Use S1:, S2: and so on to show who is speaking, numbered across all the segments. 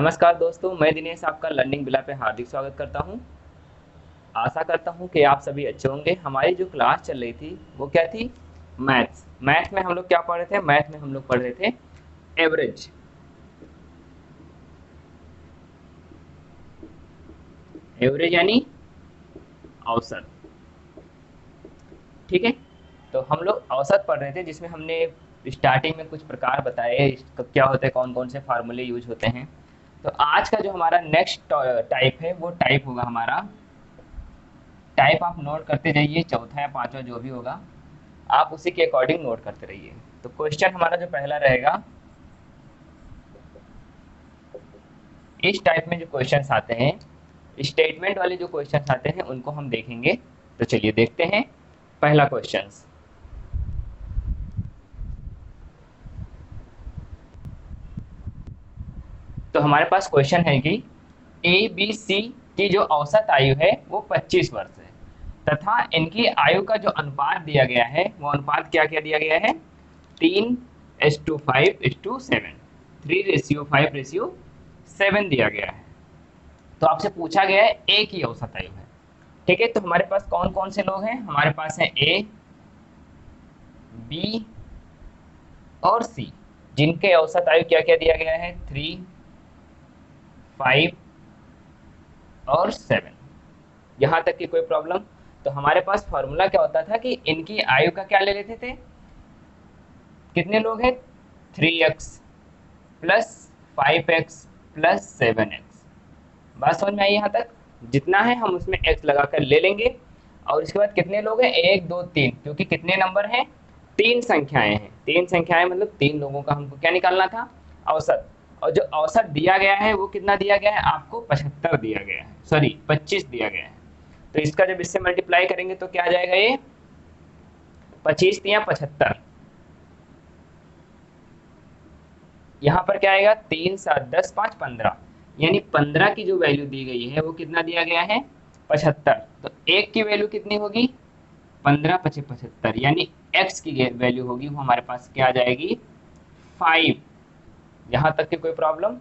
S1: नमस्कार दोस्तों, मैं दिनेश आपका लर्निंग बिला पे हार्दिक स्वागत करता हूं। आशा करता हूं कि आप सभी अच्छे होंगे। हमारी जो क्लास चल रही थी वो क्या थी? मैथ्स। मैथ में हम लोग क्या पढ़ रहे थे? मैथ में हम लोग पढ़ रहे थे एवरेज। एवरेज यानी औसत। ठीक है, तो हम लोग औसत पढ़ रहे थे जिसमें हमने स्टार्टिंग में कुछ प्रकार बताए क्या होते हैं, कौन कौन से फार्मूले यूज होते हैं। तो आज का जो हमारा नेक्स्ट टाइप है वो टाइप होगा हमारा। टाइप आप नोट करते जाइए, चौथा या पांचवा जो भी होगा आप उसी के अकॉर्डिंग नोट करते रहिए। तो क्वेश्चन हमारा जो पहला रहेगा, इस टाइप में जो क्वेश्चंस आते हैं, स्टेटमेंट वाले जो क्वेश्चंस आते हैं उनको हम देखेंगे। तो चलिए देखते हैं पहला क्वेश्चन। तो हमारे पास क्वेश्चन है कि ए बी सी की जो औसत आयु है वो 25 वर्ष है तथा इनकी आयु का जो अनुपात दिया गया है वो अनुपात क्या क्या दिया गया है? 3:5:7, 3:5:7 दिया गया है। तो आपसे पूछा गया है ए की औसत आयु है। ठीक है, तो हमारे पास कौन कौन से लोग हैं? हमारे पास है ए, बी और सी, जिनके औसत आयु क्या क्या दिया गया है? 3, 5 और 7। यहां तक की कोई प्रॉब्लम? तो हमारे पास फॉर्मूला क्या होता था कि इनकी आयु का क्या ले लेते थे? कितने लोग हैं? 3x plus 5x plus 7x। बात समझ में आई यहाँ तक? जितना है हम उसमें x लगाकर ले लेंगे। और इसके बाद कितने लोग हैं? 1 2 3, क्योंकि कितने नंबर हैं? 3 संख्याएं हैं। 3 संख्याएं मतलब 3 लोगों का हमको क्या निकालना था? औसत। और जो औसत दिया गया है वो कितना दिया गया है आपको? 75 दिया गया है, सॉरी 25 दिया गया है। तो इसका जब इससे मल्टीप्लाई करेंगे तो क्या आ जाएगा? ये 25 या 75। यहाँ पर क्या आएगा? 3 7 10 5 15, यानी 15 की जो वैल्यू दी गई है वो कितना दिया गया है? 75। तो एक की वैल्यू कितनी होगी? 15 5 75, यानी एक्स की वैल्यू होगी वो हमारे पास क्या आ जाएगी? 5। यहाँ तक की कोई प्रॉब्लम?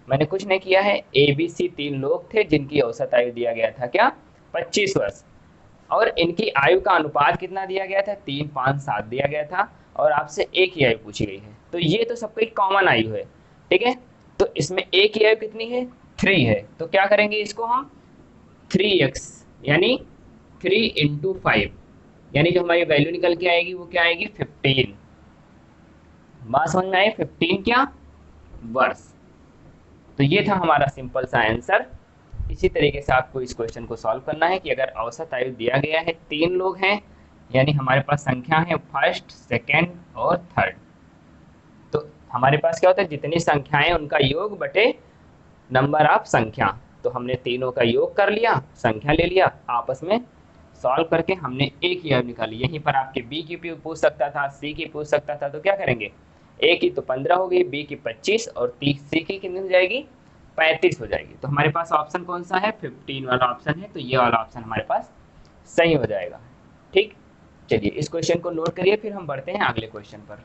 S1: मैंने कुछ नहीं किया है। ए बी सी 3 लोग थे जिनकी औसत आयु दिया गया था क्या? 25 वर्ष। और इनकी आयु का अनुपात कितना दिया गया था? 3 5 7 दिया गया था। और आपसे एक ही आयु पूछी गई है, तो ये तो सबकी कॉमन आयु है। ठीक है, तो इसमें एक ही आयु कितनी है? 3 है। तो क्या करेंगे इसको हम? 3x यानी 3 × 5, यानी जो हमारी वैल्यू निकल के आएगी वो क्या आएगी? 15। बात समझ में आई? 15 क्या? वर्ष। तो ये था हमारा सिंपल सा आंसर। इसी तरीके से आपको इस क्वेश्चन को सॉल्व करना है कि अगर औसत आयु दिया गया है, 3 लोग हैं, यानी हमारे पास संख्या है फर्स्ट सेकंड और थर्ड। तो हमारे पास क्या होता है? जितनी संख्याएं उनका योग बटे नंबर ऑफ संख्या। तो हमने तीनों का योग कर लिया, संख्या ले लिया, आपस में सॉल्व करके हमने एक ही आयु निकाली। यहीं पर आपके बी की पूछ सकता था, सी की पूछ सकता था, तो क्या करेंगे? ए की तो 15 हो गई, बी की 25 और सी की कितनी हो जाएगी? 35 हो जाएगी। तो हमारे पास ऑप्शन कौन सा है? 15 वाला ऑप्शन है। तो ये वाला ऑप्शन हमारे पास सही हो जाएगा। ठीक, चलिए इस क्वेश्चन को नोट करिए, फिर हम बढ़ते हैं अगले क्वेश्चन पर।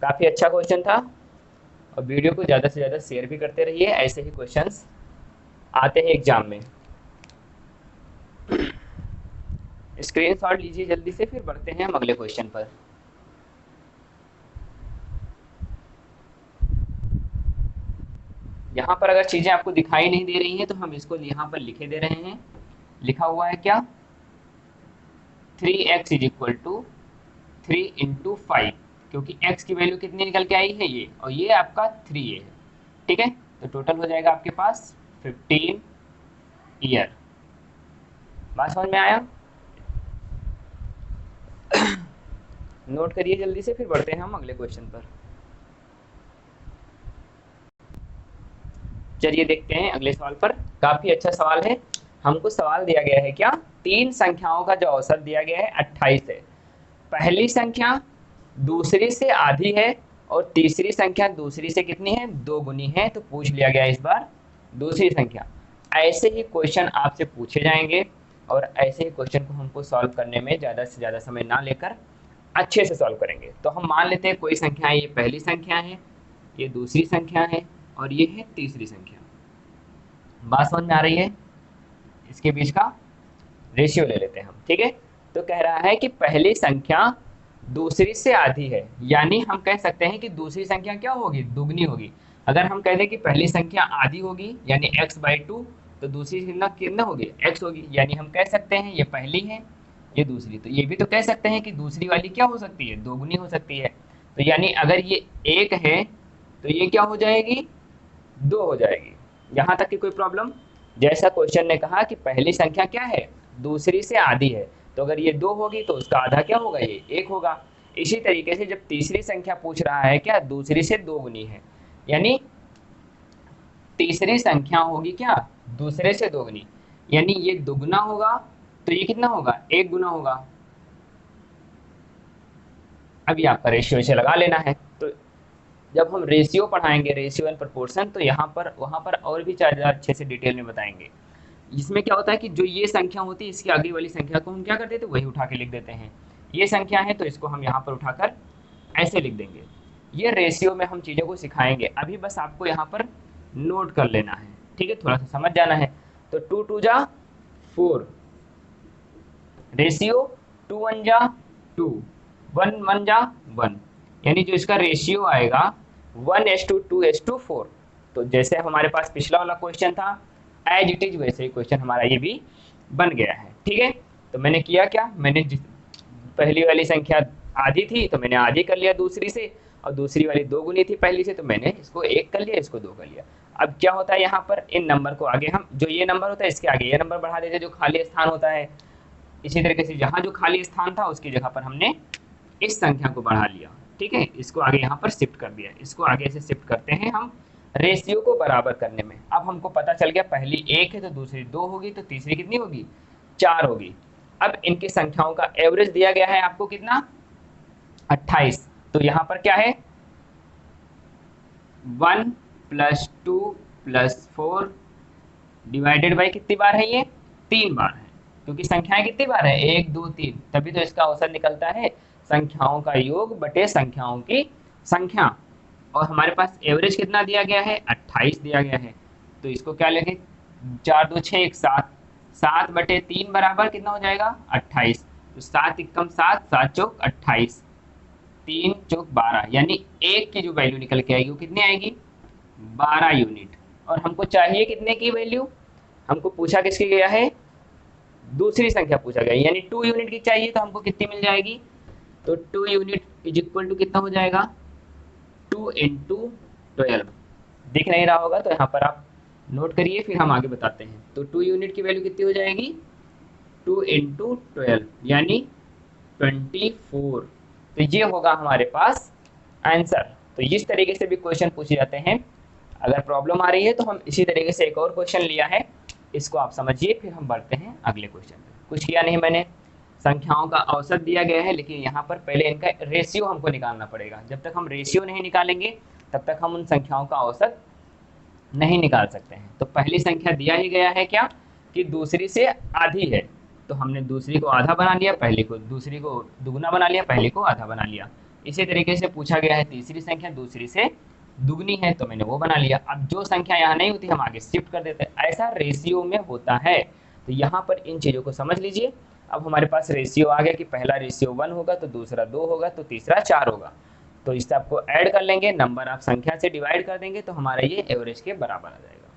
S1: काफ़ी अच्छा क्वेश्चन था, और वीडियो को ज़्यादा से ज़्यादा शेयर भी करते रहिए, ऐसे ही क्वेश्चंस आते हैं एग्जाम में। स्क्रीनशॉट लीजिए जल्दी से, फिर बढ़ते हैं हम अगले क्वेश्चन पर। यहाँ पर अगर चीजें आपको दिखाई नहीं दे रही हैं तो हम इसको यहाँ पर लिखे दे रहे हैं। लिखा हुआ है क्या? 3x = 3 × 5, क्योंकि x की वैल्यू कितनी निकल के आई है? ये, और ये आपका 3 है। ठीक है, तो टोटल हो जाएगा आपके पास 15 ईयर। बात समझ में आया? नोट करिए जल्दी से, फिर बढ़ते हैं हम अगले क्वेश्चन पर। चलिए देखते हैं अगले सवाल पर। काफी अच्छा सवाल है। हमको सवाल दिया गया है क्या? 3 संख्याओं का जो औसत दिया गया है 28 है। पहली संख्या दूसरी से आधी है और तीसरी संख्या दूसरी से कितनी है? 2 गुनी है। तो पूछ लिया गया इस बार दूसरी संख्या। ऐसे ही क्वेश्चन आपसे पूछे जाएंगे, और ऐसे ही क्वेश्चन को हमको सॉल्व करने में ज़्यादा से ज़्यादा समय ना लेकर अच्छे से सॉल्व करेंगे। तो हम मान लेते हैं कोई संख्या है, ये पहली संख्या है, ये दूसरी संख्या है और ये है तीसरी संख्या। बात समझ में आ रही है? इसके बीच का रेशियो ले लेते हैं हम, ठीक है। तो कह रहा है कि पहली संख्या दूसरी से आधी है, यानी हम कह सकते हैं कि दूसरी संख्या क्या होगी, दुगनी होगी। अगर हम कह दें कि पहली संख्या आधी होगी यानी x/2, तो दूसरी संख्या कितना होगी, x होगी, यानी हम कह सकते हैं ये पहली है, ये दूसरी। तो ये भी तो कह सकते हैं कि दूसरी वाली क्या हो सकती है, दोगुनी हो सकती है। तो यानी अगर ये एक है तो ये क्या हो जाएगी, दो हो जाएगी। यहाँ तक की कोई प्रॉब्लम? जैसा क्वेश्चन ने कहा कि पहली संख्या क्या है, दूसरी से आधी है, तो अगर ये दो होगी तो उसका आधा क्या होगा, ये एक होगा। इसी तरीके से जब तीसरी संख्या पूछ रहा है क्या, दूसरी से दोगुनी है, यानी तीसरी संख्या होगी क्या, दूसरे से दोगुनी, यानी ये दुगना होगा तो ये कितना होगा, एक गुना होगा। अभी आपका रेशियो से लगा लेना है। तो जब हम रेशियो पढ़ाएंगे, रेशियो एंड प्रोपोर्शन, तो यहाँ पर वहाँ पर और भी ज़्यादा अच्छे से डिटेल में बताएंगे। इसमें क्या होता है कि जो ये संख्या होती है, इसकी आगे वाली संख्या को हम क्या कर देते हैं, वही उठा के लिख देते हैं। ये संख्या है तो इसको हम यहाँ पर उठाकर ऐसे लिख देंगे। ये रेशियो में हम चीज़ों को सिखाएंगे, अभी बस आपको यहाँ पर नोट कर लेना है, ठीक है, थोड़ा सा समझ जाना है। तो 2 2 जा 4, रेशियो 2 1 जा 2, 1 1 जा 1, यानी जो इसका रेशियो आएगा 1:2:4। तो जैसे हमारे पास पिछला वाला क्वेश्चन था, एज इट इज वैसे ही क्वेश्चन हमारा ये भी बन गया है, ठीक है। तो मैंने किया क्या, मैंने पहली वाली संख्या आधी थी तो मैंने आधी कर लिया दूसरी से, और दूसरी वाली दो गुनी थी पहली से, तो मैंने इसको एक कर लिया, इसको दो कर लिया। अब क्या होता है, यहाँ पर इन नंबर को आगे हम, जो ये नंबर होता है इसके आगे ये नंबर बढ़ा देते हैं, जो खाली स्थान होता है। इसी तरीके से जहाँ जो खाली स्थान था उसकी जगह पर हमने इस संख्या को बढ़ा लिया, ठीक है, इसको आगे यहाँ पर शिफ्ट कर दिया। इसको आगे से शिफ्ट करते हैं हम रेशियो को बराबर करने में। अब हमको पता चल गया पहली एक है तो दूसरी दो होगी, तो तीसरी कितनी होगी, चार होगी। अब इनकी संख्याओं का एवरेज दिया गया है आपको कितना, 28। तो यहाँ पर क्या है, 1 + 2 + 4 डिवाइडेड बाई कितनी बार है, ये 3 बार है, क्योंकि संख्याएं कितनी बार है, 1 2 3, तभी तो इसका औसत निकलता है संख्याओं का योग बटे संख्याओं की संख्या। और हमारे पास एवरेज कितना दिया गया है, 28 दिया गया है। तो इसको क्या लेंगे, 4 2 6 1 7, 7/3 बराबर कितना हो जाएगा, 28। तो 7 एकम 7, 7 चौक 28, 3 चौक 12, यानी एक की जो वैल्यू निकल के आएगी वो कितनी आएगी, 12 यूनिट। और हमको चाहिए कितने की वैल्यू, हमको पूछा किसके गया है, दूसरी संख्या पूछा गया, यानी 2 यूनिट की चाहिए, तो हमको कितनी मिल जाएगी, तो 2 यूनिट इज इक्वल टू कितना हो जाएगा, 2 × 12। दिख नहीं रहा होगा तो यहाँ पर आप नोट करिए, फिर हम आगे बताते हैं। तो 2 यूनिट की वैल्यू कितनी हो जाएगी, 2 × 12 यानी 24। तो ये होगा हमारे पास आंसर। तो इस तरीके से भी क्वेश्चन पूछे जाते हैं। अगर प्रॉब्लम आ रही है तो हम इसी तरीके से एक और क्वेश्चन लिया है, इसको आप समझिए, फिर हम बढ़ते हैं अगले क्वेश्चन पे। कुछ किया नहीं मैंने, संख्याओं का औसत दिया गया है, लेकिन यहाँ पर पहले इनका रेशियो हमको निकालना पड़ेगा। जब तक हम रेशियो नहीं निकालेंगे तब तक हम उन संख्याओं का औसत नहीं निकाल सकते हैं। तो पहली संख्या दिया ही गया है क्या, कि दूसरी से आधी है, तो हमने दूसरी को आधा बना लिया, पहली को, दूसरी को दुगना बना लिया, पहली को आधा बना लिया। इसी तरीके से पूछा गया है तीसरी संख्या दूसरी से दुगनी है, तो मैंने वो बना लिया। अब जो संख्या यहाँ नहीं होती हम आगे शिफ्ट कर देते हैं, ऐसा रेशियो में होता है। तो यहाँ पर इन चीज़ों को समझ लीजिए। अब हमारे पास रेशियो आ गया कि पहला रेशियो 1 होगा तो दूसरा 2 होगा तो तीसरा 4 होगा। तो इससे आपको ऐड कर लेंगे, नंबर आप संख्या से डिवाइड कर देंगे, तो हमारा ये एवरेज के बराबर आ जाएगा,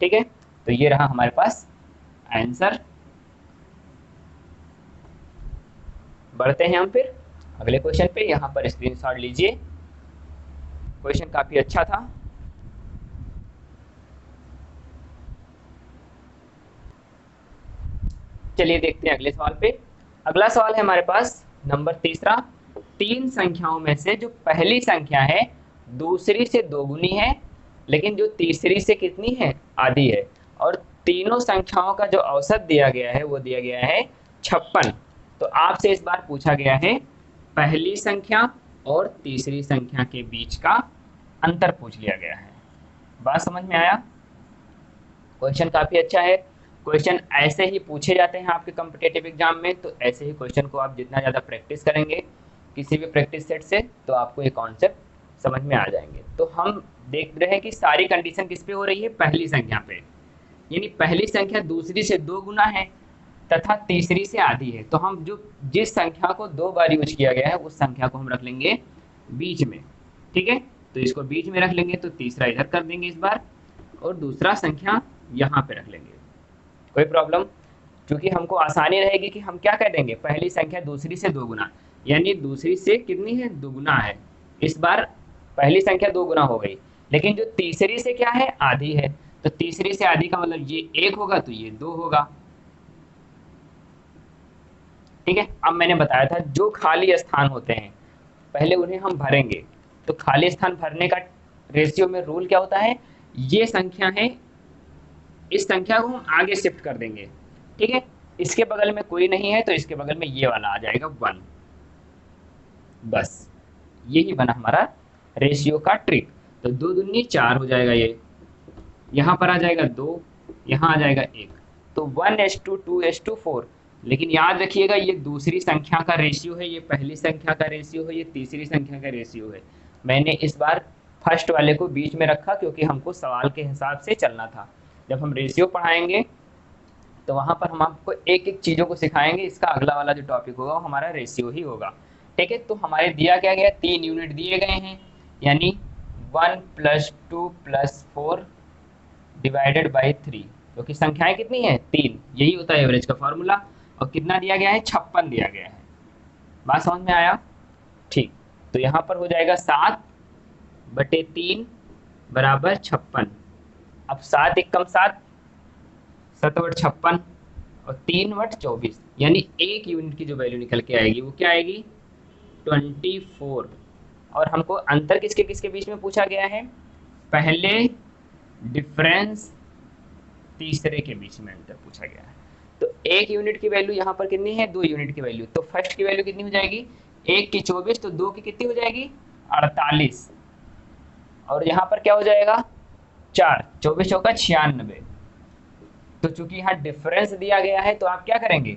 S1: ठीक है। तो ये रहा हमारे पास आंसर। बढ़ते हैं हम फिर अगले क्वेश्चन पे। यहाँ पर स्क्रीनशॉट लीजिए, क्वेश्चन काफी अच्छा था। चलिए देखते हैं अगले सवाल पे। अगला सवाल है हमारे पास नंबर तीसरा, तीन संख्याओं में से जो पहली संख्या है दूसरी से दोगुनी है, लेकिन जो तीसरी से कितनी है, आधी है। और तीनों संख्याओं का जो औसत दिया गया है वो दिया गया है 56। तो आपसे इस बार पूछा गया है पहली संख्या और तीसरी संख्या के बीच का अंतर पूछ लिया गया है। बात समझ में आया? क्वेश्चन काफी अच्छा है। क्वेश्चन ऐसे ही पूछे जाते हैं आपके कॉम्पिटिटिव एग्जाम में, तो ऐसे ही क्वेश्चन को आप जितना ज़्यादा प्रैक्टिस करेंगे किसी भी प्रैक्टिस सेट से, तो आपको ये कॉन्सेप्ट समझ में आ जाएंगे। तो हम देख रहे हैं कि सारी कंडीशन किस पे हो रही है, पहली संख्या पे। यानी पहली संख्या दूसरी से 2 गुना है तथा तीसरी से आधी है। तो हम जो जिस संख्या को 2 बार यूज किया गया है उस संख्या को हम रख लेंगे बीच में। ठीक है, तो इसको बीच में रख लेंगे, तो तीसरा इधर कर देंगे इस बार और दूसरा संख्या यहाँ पे रख लेंगे। कोई प्रॉब्लम? क्योंकि हमको आसानी रहेगी कि हम क्या कह देंगे, पहली संख्या दूसरी से 2 गुना, यानी दूसरी से कितनी है, 2 गुना है। इस बार पहली संख्या 2 गुना हो गई, लेकिन जो तीसरी से क्या है, आधी है। तो तीसरी से आधी का मतलब ये 1 होगा तो ये 2 होगा। ठीक है, अब मैंने बताया था जो खाली स्थान होते हैं पहले उन्हें हम भरेंगे। तो खाली स्थान भरने का रेशियो में रूल क्या होता है, ये संख्या है, इस संख्या को हम आगे शिफ्ट कर देंगे। ठीक है, इसके बगल में कोई नहीं है तो इसके बगल में ये वाला आ जाएगा 1। बस यही बना हमारा रेशियो का ट्रिक। तो 2 दूनी 4 हो जाएगा, ये यहाँ पर आ जाएगा 2, यहाँ आ जाएगा 1, तो 1:2 2:4। लेकिन याद रखिएगा ये दूसरी संख्या का रेशियो है, ये पहली संख्या का रेशियो है, ये तीसरी संख्या का रेशियो है। मैंने इस बार फर्स्ट वाले को बीच में रखा क्योंकि हमको सवाल के हिसाब से चलना था। जब हम रेशियो पढ़ाएंगे तो वहाँ पर हम आपको एक एक चीज़ों को सिखाएंगे। इसका अगला वाला जो टॉपिक होगा वो हमारा रेशियो ही होगा। ठीक है, तो हमारे दिया क्या गया, 3 यूनिट दिए गए हैं, यानी 1 + 2 + 4 डिवाइडेड बाई 3, क्योंकि संख्याएं कितनी है, 3। यही होता है एवरेज का फॉर्मूला। और कितना दिया गया है, 56 दिया गया है। बात समझ में आया? ठीक, तो यहाँ पर हो जाएगा 7/3 बराबर 56। अब 7 एकम 7, 7/56 और 3/24, यानी 1 यूनिट की जो वैल्यू निकल के आएगी वो क्या आएगी, 24। और हमको अंतर किसके किसके बीच में पूछा गया है, पहले डिफरेंस तीसरे के बीच में अंतर पूछा गया है। तो 1 यूनिट की वैल्यू यहाँ पर कितनी है, 2 यूनिट की वैल्यू। तो फर्स्ट की वैल्यू कितनी हो जाएगी, 1 की 24, तो 2 की कितनी हो जाएगी, 48। और यहाँ पर क्या हो जाएगा, 4, 24 चौका 96। तो चूंकि यहाँ डिफरेंस दिया गया है तो आप क्या करेंगे,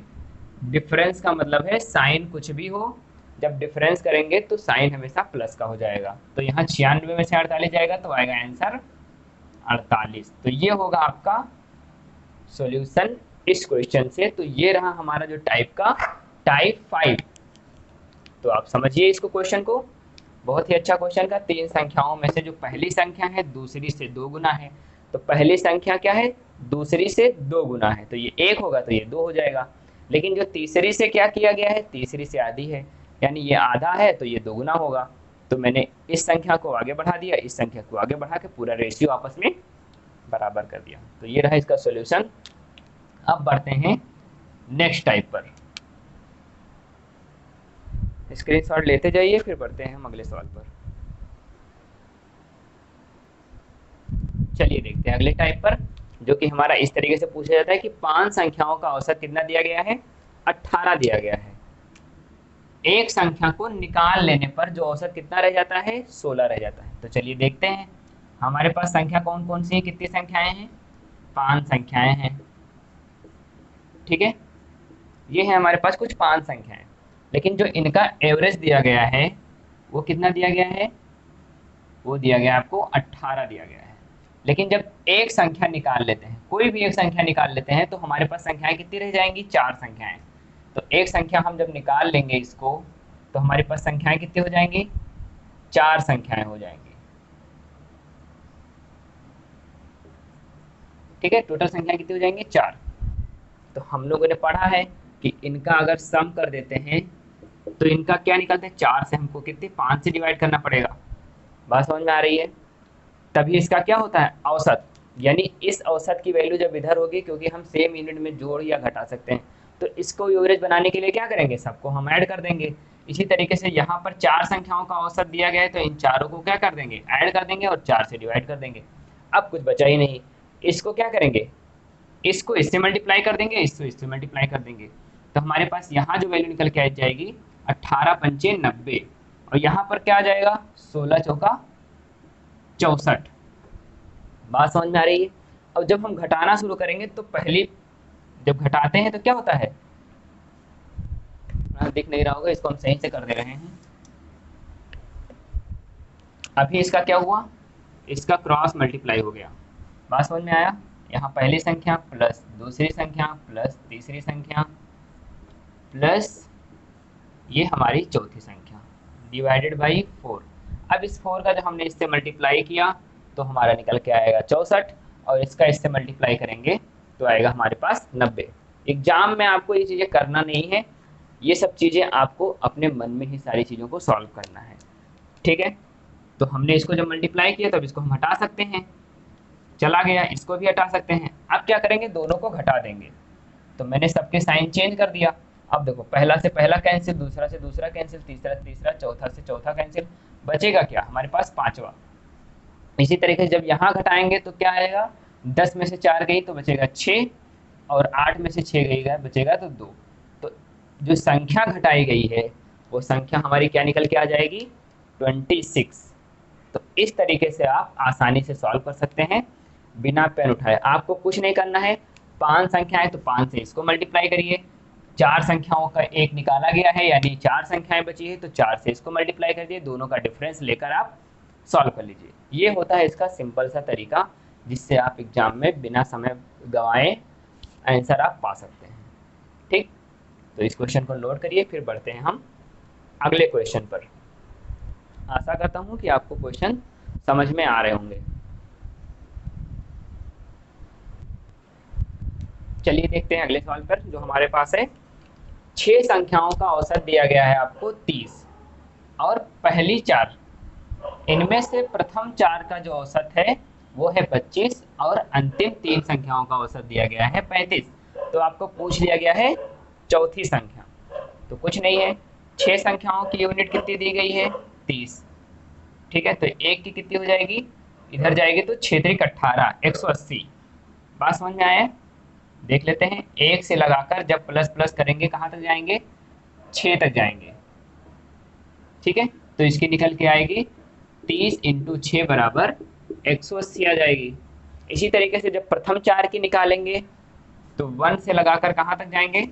S1: डिफरेंस का मतलब है साइन कुछ भी हो, जब डिफरेंस करेंगे तो साइन हमेशा प्लस का हो जाएगा। तो यहाँ 96 में से 48 जाएगा तो आएगा आंसर 48। तो ये होगा आपका सॉल्यूशन इस क्वेश्चन से। तो ये रहा हमारा जो टाइप 5। तो आप समझिए इसको, क्वेश्चन को, बहुत ही अच्छा क्वेश्चन का। 3 संख्याओं में से जो पहली संख्या है दूसरी से 2 गुना है, तो पहली संख्या क्या है, दूसरी से 2 गुना है, तो ये 1 होगा तो ये 2 हो जाएगा। लेकिन जो तीसरी से क्या किया गया है, तीसरी से आधी है, यानी ये आधा है तो ये 2 गुना होगा। तो मैंने इस संख्या को आगे बढ़ा दिया, इस संख्या को आगे बढ़ा के पूरा रेशियो आपस में बराबर कर दिया। तो ये रहा इसका सॉल्यूशन। अब बढ़ते हैं नेक्स्ट टाइप पर। स्क्रीनशॉट लेते जाइए, फिर बढ़ते हैं हम अगले सवाल पर। चलिए देखते हैं अगले टाइप पर, जो कि हमारा इस तरीके से पूछा जाता है कि 5 संख्याओं का औसत कितना दिया गया है, 18 दिया गया है। एक संख्या को निकाल लेने पर जो औसत कितना रह जाता है, 16 रह जाता है। तो चलिए देखते हैं हमारे पास संख्या कौन कौन सी है, कितनी संख्याएं हैं, 5 संख्याएं हैं। ठीक है, ये है हमारे पास कुछ 5 संख्याएं, लेकिन जो इनका एवरेज दिया गया है वो कितना दिया गया है, वो दिया गया आपको 18 दिया गया है। लेकिन जब एक संख्या निकाल लेते हैं, कोई भी एक संख्या निकाल लेते हैं, तो हमारे पास संख्याएं कितनी रह जाएंगी, 4 संख्याएं। तो एक संख्या हम जब निकाल लेंगे इसको, तो हमारे पास संख्याएं कितनी हो जाएंगी, 4 संख्याएं हो जाएंगी। ठीक है, टोटल संख्या कितनी हो जाएंगी, 4। तो हम लोगों ने पढ़ा है कि इनका अगर सम कर देते हैं तो इनका क्या निकलता है, 4 से हमको कितने, 5 से डिवाइड करना पड़ेगा। बात समझ में आ रही है? तभी इसका क्या होता है, औसत। यानी इस औसत की वैल्यू जब इधर होगी, क्योंकि हम सेम यूनिट में जोड़ या घटा सकते हैं, तो इसको एवरेज बनाने के लिए क्या करेंगे, सबको हम ऐड कर देंगे। इसी तरीके से यहाँ पर 4 संख्याओं का औसत दिया गया है, तो इन चारों को क्या कर देंगे, ऐड कर देंगे और 4 से डिवाइड कर देंगे। अब कुछ बचा ही नहीं, इसको क्या करेंगे, इसको इससे मल्टीप्लाई कर देंगे, इसको इससे मल्टीप्लाई कर देंगे। तो हमारे पास यहाँ जो वैल्यू निकल के आ जाएगी 18 पंचे 90, और यहाँ पर क्या आ जाएगा, 16 चौका 64। बात समझ में आ रही है? अब जब हम घटाना शुरू करेंगे तो पहली जब घटाते हैं तो क्या होता है, दिख नहीं रहा होगा, इसको हम सही से कर दे रहे हैं। अभी इसका क्या हुआ, इसका क्रॉस मल्टीप्लाई हो गया। बात समझ में आया? यहाँ पहली संख्या प्लस दूसरी संख्या प्लस तीसरी संख्या प्लस ये हमारी चौथी संख्या डिवाइडेड बाई 4। अब इस 4 का जब हमने इससे मल्टीप्लाई किया तो हमारा निकल के आएगा 64, और इसका इससे मल्टीप्लाई करेंगे तो आएगा हमारे पास 90। एग्जाम में आपको ये चीज़ें करना नहीं है, ये सब चीज़ें आपको अपने मन में ही सारी चीज़ों को सॉल्व करना है, ठीक है। तो हमने इसको जब मल्टीप्लाई किया तब इसको हम हटा सकते हैं, चला गया, इसको भी हटा सकते हैं। अब क्या करेंगे, दोनों को घटा देंगे। तो मैंने सबके साइन चेंज कर दिया। अब देखो, पहला से पहला कैंसिल, दूसरा से दूसरा कैंसिल, तीसरा से तीसरा, चौथा से चौथा कैंसिल, बचेगा क्या हमारे पास पांचवा। इसी तरीके से जब यहाँ घटाएंगे तो क्या आएगा, 10 में से 4 गई तो बचेगा 6, और 8 में से 6 गई बचेगा तो 2। तो जो संख्या घटाई गई है वो संख्या हमारी क्या निकल के आ जाएगी, 26। तो इस तरीके से आप आसानी से सॉल्व कर सकते हैं बिना पेन उठाए। आपको कुछ नहीं करना है, 5 संख्याएं तो 5 से इसको मल्टीप्लाई करिए, 4 संख्याओं का एक निकाला गया है यानी 4 संख्याएं बची है तो 4 से इसको मल्टीप्लाई कर दिए, दोनों का डिफरेंस लेकर आप सॉल्व कर लीजिए। ये होता है इसका सिंपल सा तरीका, जिससे आप एग्जाम में बिना समय गंवाए आंसर आप पा सकते हैं, ठीक। तो इस क्वेश्चन को नोट करिए, फिर बढ़ते हैं हम अगले क्वेश्चन पर। आशा करता हूँ कि आपको क्वेश्चन समझ में आ रहे होंगे। चलिए देखते हैं अगले सवाल पर जो हमारे पास है। 6 संख्याओं का औसत दिया गया है आपको 30 और पहली 4, इनमें से प्रथम 4 का जो औसत है वो है 25 और अंतिम 3 संख्याओं का औसत दिया गया है 35। तो आपको पूछ लिया गया है चौथी संख्या। तो कुछ नहीं है, 6 संख्याओं की यूनिट कितनी दी गई है, 30, ठीक है। तो एक की कितनी हो जाएगी, इधर जाएगी तो 6 3 18, 180। बात समझ में आया, देख लेते हैं। एक से लगाकर जब प्लस प्लस करेंगे कहाँ तक जाएंगे, 6 तक जाएंगे, ठीक है। तो इसकी निकल के आएगी 30 × 6 बराबर 180 आ जाएगी। इसी तरीके से जब प्रथम 4 की निकालेंगे तो 1 से लगाकर कहाँ तक जाएंगे,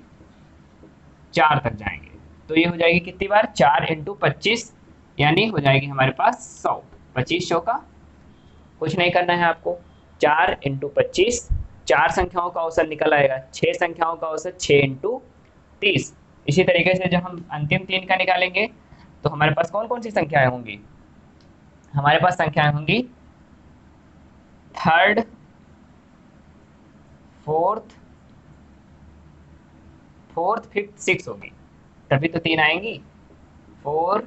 S1: 4 तक जाएंगे। तो ये हो जाएगी कितनी बार, 4 × 25, यानी हो जाएगी हमारे पास 100। 25 100 का कुछ नहीं करना है आपको, 4 × 25, 4 संख्याओं का औसत निकल आएगा, 6 संख्याओं का औसत 6 × 30। इसी तरीके से जब हम अंतिम 3 का निकालेंगे तो हमारे पास कौन कौन सी संख्याएं होंगी, हमारे पास संख्याएं होंगी थर्ड, फोर्थ, फिफ्थ, 6 होगी, तभी तो 3 आएंगी। 4,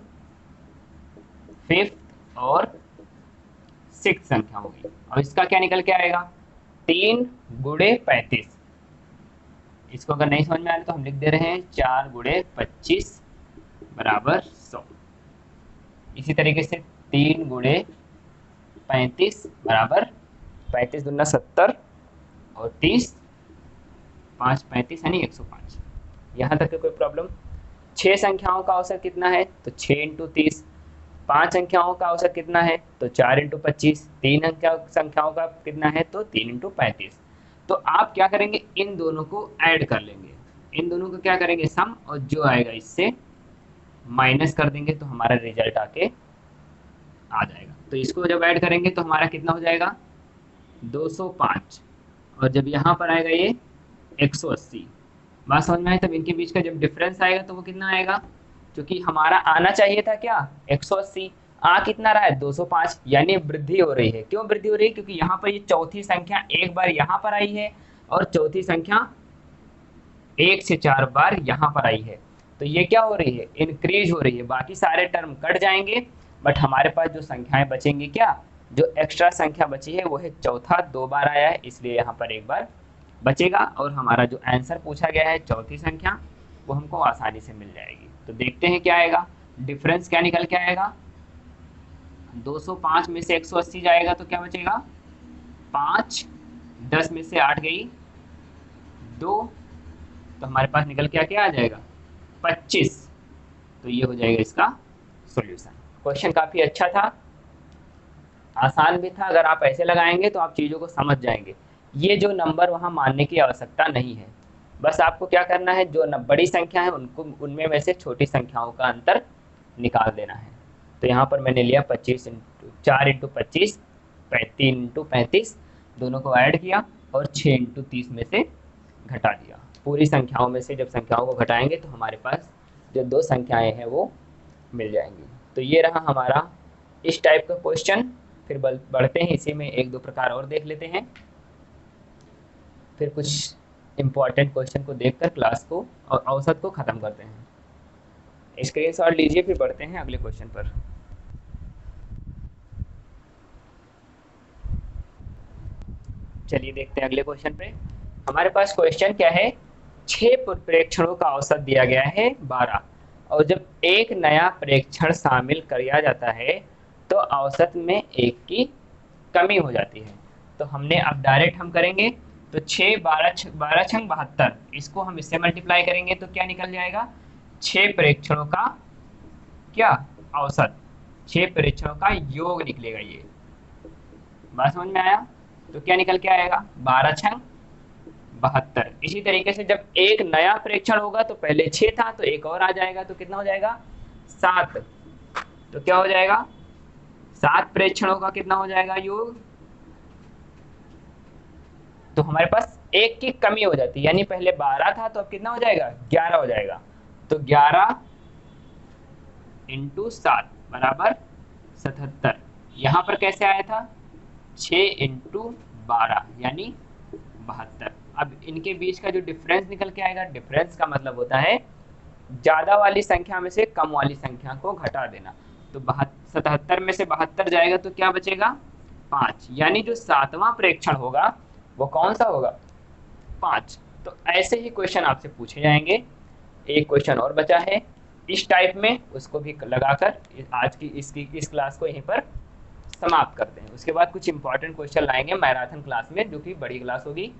S1: 5 और 6 संख्या होगी। और इसका क्या निकल के आएगा, 3 × 35। इसको अगर नहीं समझ में आ रहा तो हम लिख दे रहे हैं 4 × 25 बराबर 100। इसी तरीके से 3 × 35 बराबर 35 दूना 70 और 30, 5 35 यानी 105। यहाँ तक कोई प्रॉब्लम। 6 संख्याओं का औसत कितना है, तो 6 × 30। 5 संख्याओं का औसत कितना है, तो 4 × 25। 3 संख्याओं का कितना है, तो 3 × 35। तो आप क्या करेंगे, इन दोनों को ऐड कर लेंगे, इन दोनों को क्या करेंगे सम, और जो आएगा इससे माइनस कर देंगे तो हमारा रिजल्ट आके आ जाएगा। तो इसको जब ऐड करेंगे तो हमारा कितना हो जाएगा, 205, और जब यहाँ पर आएगा ये 180। बात समझ में आए, तब इनके बीच का जब डिफरेंस आएगा तो वो कितना आएगा, क्योंकि हमारा आना चाहिए था क्या 180, आ कितना रहा है 205, यानी वृद्धि हो रही है। क्यों वृद्धि हो रही है, क्योंकि यहाँ पर ये चौथी संख्या एक बार यहाँ पर आई है और चौथी संख्या 1 से 4 बार यहाँ पर आई है। तो ये क्या हो रही है, इंक्रीज हो रही है। बाकी सारे टर्म कट जाएंगे, बट हमारे पास जो संख्याएं बचेंगी, क्या जो एक्स्ट्रा संख्या बची है वो है चौथा, 2 बार आया है इसलिए यहाँ पर 1 बार बचेगा, और हमारा जो आंसर पूछा गया है चौथी संख्या वो हमको आसानी से मिल जाएगी। तो देखते हैं क्या आएगा, डिफरेंस क्या निकल के आएगा, 205 में से 180 जाएगा तो क्या बचेगा 5, 10 में से 8 गई 2, तो हमारे पास निकल के क्या आ जाएगा 25। तो ये हो जाएगा इसका सॉल्यूशन। क्वेश्चन काफ़ी अच्छा था, आसान भी था। अगर आप ऐसे लगाएंगे तो आप चीज़ों को समझ जाएंगे। ये जो नंबर वहाँ मानने की आवश्यकता नहीं है, बस आपको क्या करना है, जो बड़ी संख्या है उनको उनमें में से छोटी संख्याओं का अंतर निकाल देना है। तो यहाँ पर मैंने लिया 4 × 25, 3 × 35, दोनों को ऐड किया और 6 इंटू 30 में से घटा दिया। पूरी संख्याओं में से जब संख्याओं को घटाएंगे तो हमारे पास जो दो संख्याएं हैं वो मिल जाएंगी। तो ये रहा हमारा इस टाइप का क्वेश्चन। फिर बढ़ते हैं, इसी में एक दो प्रकार और देख लेते हैं, फिर कुछ इम्पोर्टेंट क्वेश्चन को देखकर क्लास को और औसत को ख़त्म करते हैं। स्क्रीनशॉट लीजिए, फिर बढ़ते हैं अगले क्वेश्चन पर। चलिए देखते हैं अगले क्वेश्चन पे। हमारे पास क्वेश्चन क्या है, 6 प्रेक्षणों का औसत दिया गया है 12, और जब एक नया प्रेक्षण शामिल किया जाता है तो औसत में एक की कमी हो जाती है। तो हमने अब डायरेक्ट हम करेंगे, तो 6 12 छंग 72, इसको हम इससे मल्टीप्लाई करेंगे तो क्या निकल जाएगा, 6 प्रेक्षणों का क्या औसत, 6 प्रेक्षणों का योग निकलेगा। ये बात समझ में आया? तो क्या निकल के आएगा, 12 छंग 72। इसी तरीके से जब एक नया प्रेक्षण होगा तो पहले 6 था तो एक और आ जाएगा, तो कितना हो जाएगा, 7। तो क्या हो जाएगा, 7 प्रेक्षणों का कितना हो जाएगा योग। तो हमारे पास एक की कमी हो जाती है, यानी पहले 12 था तो अब कितना हो जाएगा, 11 हो जाएगा। तो 11 इंटू 7 बराबर 77। यहां पर कैसे आया था, 6 इंटू 12 यानी 72। अब इनके बीच का जो डिफरेंस निकल के आएगा, डिफरेंस का मतलब होता है ज्यादा वाली संख्या में से कम वाली संख्या को घटा देना। तो 77 में से 72 जाएगा तो क्या बचेगा, 5, यानी जो 7वां प्रेक्षण होगा वो कौन सा होगा, 5। तो ऐसे ही क्वेश्चन आपसे पूछे जाएंगे। एक क्वेश्चन और बचा है इस टाइप में, उसको भी लगाकर आज की इस क्लास को यहीं पर समाप्त करते हैं। उसके बाद कुछ इंपॉर्टेंट क्वेश्चन लाएंगे मैराथन क्लास में, जो कि बड़ी क्लास होगी,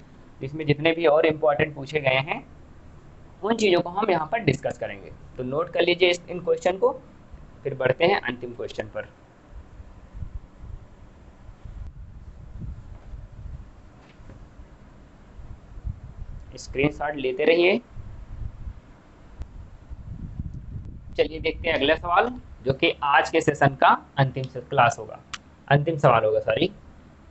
S1: जिसमें जितने भी और इम्पोर्टेंट पूछे गए हैं उन चीज़ों को हम यहाँ पर डिस्कस करेंगे। तो नोट कर लीजिए इन क्वेश्चन को। फिर बढ़ते हैं अंतिम क्वेश्चन पर। स्क्रीनशॉट लेते रहिए। चलिए देखते हैं अगला सवाल, जो कि आज के सेशन का अंतिम सवाल होगा सॉरी।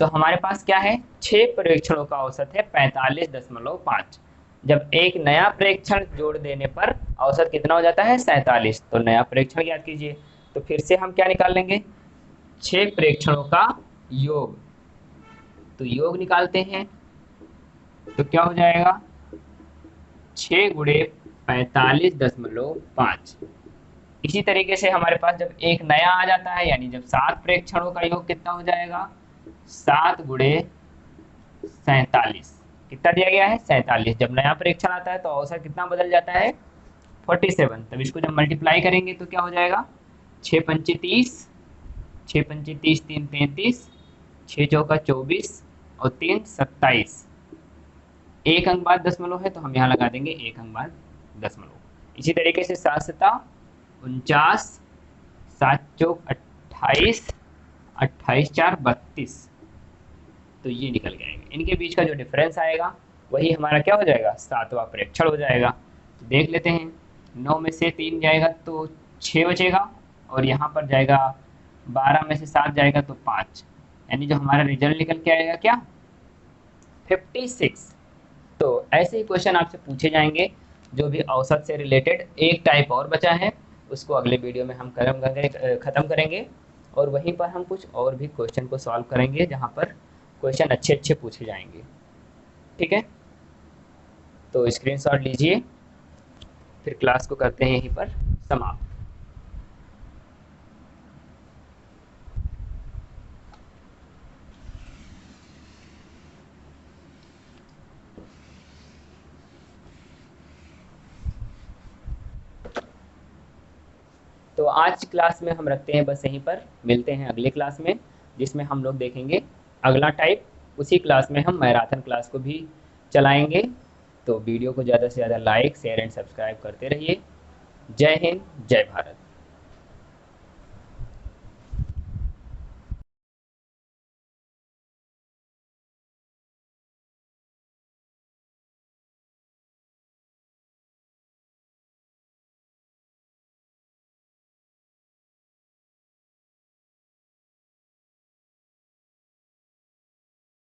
S1: तो हमारे पास क्या है, 6 परीक्षणों का औसत है 45.5। जब एक नया प्रेक्षण जोड़ देने पर औसत कितना हो जाता है, 47। तो नया प्रेक्षण याद कीजिए। तो फिर से हम क्या निकाल लेंगे, 6 प्रेक्षणों का योग। तो योग निकालते हैं तो क्या हो जाएगा, 6 गुणे 45.5। इसी तरीके से हमारे पास जब एक नया आ जाता है, यानी जब 7 प्रेक्षणों का योग कितना हो जाएगा, 7 गुणे 47। कितना दिया गया है, 47। जब नया प्रेक्षण आता है तो औसत कितना बदल जाता है, 47। तब इसको जब मल्टीप्लाई करेंगे तो क्या हो जाएगा, 6 पंचे 30, 6 पंचे 30, 3 33, 6 चौका 24 और 3 27। एक अंक बाद दशमलव है तो हम यहाँ लगा देंगे एक अंक बाद दशमलव। इसी तरीके से 7 सता 49, 7 चौक 28, 28 4 32। तो ये निकल के आएंगे। इनके बीच का जो डिफरेंस आएगा वही हमारा क्या हो जाएगा, 7वां प्रेक्षण हो जाएगा। तो देख लेते हैं, 9 में से 3 जाएगा तो 6 बचेगा, और यहाँ पर जाएगा 12 में से 7 जाएगा तो 5, यानी जो हमारा रिजल्ट निकल के आएगा क्या, 56। तो ऐसे ही क्वेश्चन आपसे पूछे जाएंगे जो भी औसत से रिलेटेड। एक टाइप और बचा है, उसको अगले वीडियो में हम ख़त्म करेंगे, और वहीं पर हम कुछ और भी क्वेश्चन को सॉल्व करेंगे जहाँ पर क्वेश्चन अच्छे अच्छे पूछे जाएंगे। ठीक है, तो स्क्रीनशॉट लीजिए, फिर क्लास को करते हैं यहीं पर समाप्त। तो आज की क्लास में हम रखते हैं बस यहीं पर, मिलते हैं अगले क्लास में जिसमें हम लोग देखेंगे अगला टाइप। उसी क्लास में हम मैराथन क्लास को भी चलाएंगे। तो वीडियो को ज़्यादा से ज़्यादा लाइक शेयर एंड सब्सक्राइब करते रहिए। जय हिंद, जय भारत।